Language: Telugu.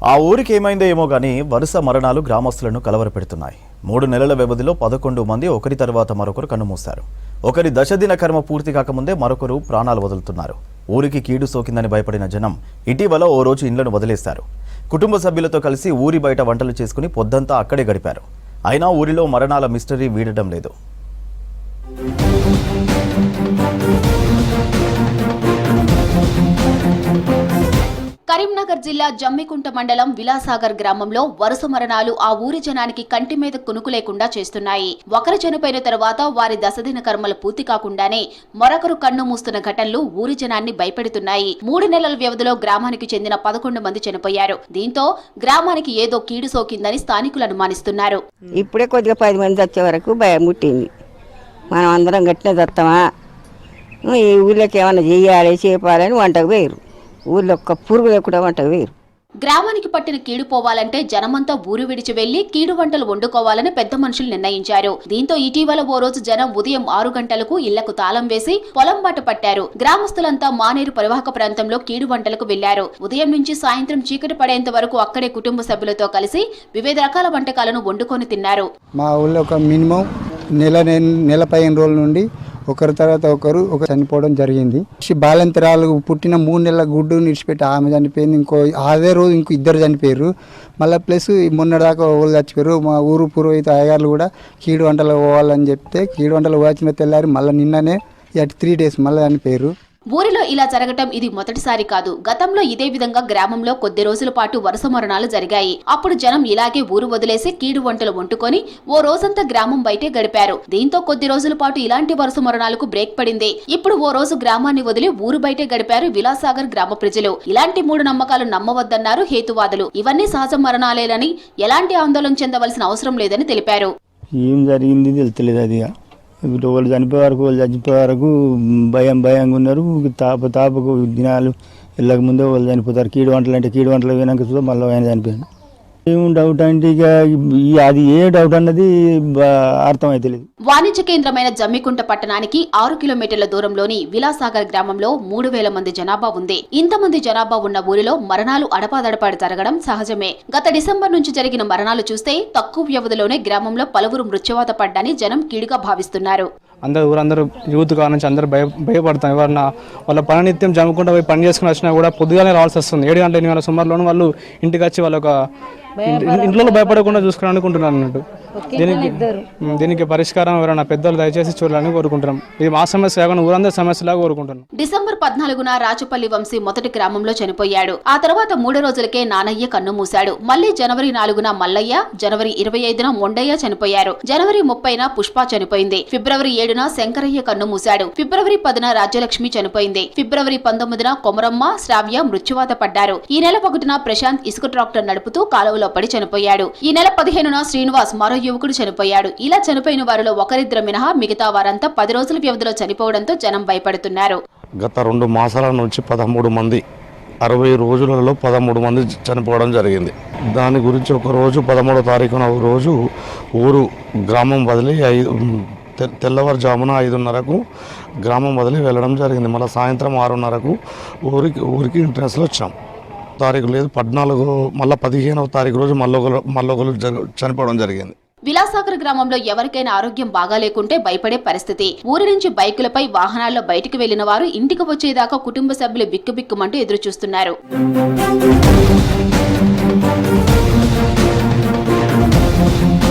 ఆ ఊరికి ఏమైందో ఏమో గానీ వరుస మరణాలు గ్రామస్తులను కలవరపెడుతున్నాయి. 3 నెలల వ్యవధిలో 11 మంది ఒకరి తర్వాత మరొకరు కన్నుమూశారు. ఒకరి దశదిన కర్మ పూర్తి కాకముందే మరొకరు ప్రాణాలు వదులుతున్నారు. ఊరికి కీడు సోకిందని భయపడిన జనం ఇటీవల ఓ రోజు ఇండ్లను వదిలేశారు. కుటుంబ సభ్యులతో కలిసి ఊరి బయట వంటలు చేసుకుని పొద్దంతా అక్కడే గడిపారు. అయినా ఊరిలో మరణాల మిస్టరీ వీడడం లేదు. కరీంనగర్ జిల్లా జమ్మికుంట మండలం విలాసాగర్ గ్రామంలో వరుస మరణాలు ఆ ఊరి జనానికి కంటి మీద కునుకు లేకుండా చేస్తున్నాయి. ఒకరు చనిపోయిన తర్వాత వారి దశదిన కర్మలు పూర్తి కాకుండానే మరొకరు కన్ను మూస్తున్న ఘటనలు ఊరి జనాన్ని భయపెడుతున్నాయి. 3 నెలల వ్యవధిలో గ్రామానికి చెందిన 11 మంది చనిపోయారు. దీంతో గ్రామానికి ఏదో కీడు సోకిందని స్థానికులు అనుమానిస్తున్నారు. ఇప్పుడే కొద్దిగా 10 మంది వచ్చే వరకు భయం ముట్టింది. మనం అందరం గట్టిన దత్తమా ఈ ఊళ్ళోకి ఏమైనా చెయ్యాలి చేపాలని వంటకు వేయరు. ఊళ్ళో ఒక్క పురుగు లేకుండా వంటకు వేయరు. గ్రామానికి పట్టిన కీడు పోవాలంటే జనమంతా ఊరు విడిచి వెళ్లి కీడు వంటలు వండుకోవాలని పెద్ద మనుషులు నిర్ణయించారు. దీంతో ఇటీవల ఓ రోజు జనం ఉదయం 6 గంటలకు ఇళ్లకు తాళం వేసి పొలం బాట పట్టారు. గ్రామస్తులంతా మానేరు పరివాహక ప్రాంతంలో కీడు వంటలకు వెళ్లారు. ఉదయం నుంచి సాయంత్రం చీకటి పడేంత వరకు అక్కడే కుటుంబ సభ్యులతో కలిసి వివిధ రకాల వంటకాలను వండుకొని తిన్నారు. మా ఊళ్ళో ఒక మినిమం నెల 15 రోజుల నుండి ఒకరి తర్వాత ఒకరు చనిపోవడం జరిగింది. బాలంతరాలు పుట్టిన 3 నెలల గుడ్డు నిడిచిపెట్టి ఆమె చనిపోయింది. అదే రోజు ఇంకో 2 చనిపోయారు. మళ్ళీ ప్లస్ మొన్నటిదాకా ఒకరు చచ్చిపోయారు. మా ఊరు పురోహిత అయ్యగారులు కూడా కీడు వంటలు పోవాలని చెప్తే కీడు వంటలు పోవాల్సిన తెల్లారి మళ్ళీ నిన్ననే 3 డేస్ మళ్ళీ చనిపోయారు. ఊరిలో ఇలా జరగటం ఇది మొదటిసారి కాదు. గతంలో ఇదే విధంగా గ్రామంలో కొద్ది రోజుల పాటు వరుస మరణాలు జరిగాయి. అప్పుడు జనం ఇలాగే ఊరు వదిలేసి కీడు వంటలు వండుకొని ఓ రోజంతా గ్రామం బయటే గడిపారు. దీంతో కొద్ది రోజుల పాటు ఇలాంటి వరుస మరణాలకు బ్రేక్ పడింది. ఇప్పుడు ఓ రోజు గ్రామాన్ని వదిలి ఊరు బయటే గడిపారు విలాసాగర్ గ్రామ ప్రజలు. ఇలాంటి మూఢనమ్మకాలు నమ్మవద్దన్నారు హేతువాదులు. ఇవన్నీ సహజ మరణాలేనని ఎలాంటి ఆందోళన చెందవలసిన అవసరం లేదని తెలిపారు. ఏం జరిగింది తెలుస్తలేదు. అది ఇప్పుడు వాళ్ళు చనిపోయే వరకు భయంగా ఉన్నారు. తాపకు దినాలు వెళ్ళక ముందే వాళ్ళు చనిపోతారు. కీడు వంటలు వినాక చూద్దాం మళ్ళీ ఆయన చనిపోయాను. ఏం డౌట్ అంటే ఇక అది ఏ డౌట్ అన్నది అర్థమైతే లేదు. వాణిజ్య కేంద్రమైన జమ్మికుంట పట్టణానికి 6 కిలోమీటర్ల దూరంలోని విలాసాగర్ గ్రామంలో 3000 మంది జనాభా ఉంది. ఇంతమంది జనాభా ఉన్న ఊరిలో మరణాలు అడపాదడపాడు జరగడం సహజమే. గత డిసెంబర్ నుంచి జరిగిన మరణాలు చూస్తే తక్కువ వ్యవధిలోనే గ్రామంలో పలువురు మృత్యువాత పడ్డాని జనం కీడుగా భావిస్తున్నారు. ఊరందరూ యూత్ కావాలని అందరూ భయపడతాం. ఎవరన్నా వాళ్ళ పనినిత్యం జమ్ముకుంటూ పోయి పని చేసుకుని వచ్చినా కూడా పొద్దుగానే రావాల్సి వస్తుంది. 7 గంటల 8 గంటల సుమారులోనూ వాళ్ళు ఇంటికి వచ్చి వాళ్ళ ఇంట్లో భయపడకుండా చూసుకుని అనుకుంటున్నాను అన్నట్టు. దీనికి పరిష్కారం ఎవరైనా పెద్దలు దయచేసి చూడాలని కోరుకుంటున్నాం. ఇది మా సమస్య కాకుండా ఊరందరి సమస్యలాగా కోరుకుంటున్నాం. డిసెంబర్ 14న రాచపల్లి వంశీ మొదటి గ్రామంలో చనిపోయాడు. ఆ తర్వాత 3 రోజులకే నానయ్య కన్ను మూశాడు. మళ్లీ జనవరి 4న మల్లయ్య, జనవరి 25న మొండయ్య చనిపోయారు. జనవరి 30న పుష్ప చనిపోయింది. ఫిబ్రవరి 7న శంకరయ్య కన్ను మూశాడు. ఫిబ్రవరి 10న రాజ్యలక్ష్మి చనిపోయింది. ఫిబ్రవరి 19న కొమరమ్మ, శ్రావ్య మృత్యువాత పడ్డారు. ఈ నెల 1న ప్రశాంత్ ఇసుక ట్రాక్టర్ నడుపుతూ కాలువలో పడి చనిపోయాడు. ఈ నెల 15న శ్రీనివాస్ మరో యువకుడు చనిపోయాడు. ఇలా చనిపోయిన వారిలో ఒకరిద్దరు మినహా మిగతా వారంతా 10 రోజుల వ్యవధిలో చనిపోవడంతో జనం భయపడుతున్నారు. గత 2 మాసాల నుంచి 13 మంది 60 రోజులలో 13 మంది చనిపోవడం జరిగింది. దాని గురించి ఒక రోజు 13వ తారీఖున ఒక రోజు గ్రామం వదిలి తెల్లవారుజామున 5:30కు గ్రామం వదిలి వెళ్ళడం జరిగింది. మళ్ళీ సాయంత్రం 6:30కు ఊరికి ఎంట్రన్స్లో వచ్చాం. తారీఖు లేదు 14 మళ్ళీ 15వ తారీఖు రోజు మల్లొకరు చనిపోవడం జరిగింది. విలాసాగర్ గ్రామంలో ఎవరికైనా ఆరోగ్యం బాగా లేకుంటే భయపడే పరిస్థితి. ఊరి నుంచి బైకులపై వాహనాల్లో బయటికి వెళ్లిన వారు ఇంటికి వచ్చేదాకా కుటుంబ సభ్యులు బిక్కుబిక్కుమంటూ ఎదురు చూస్తున్నారు.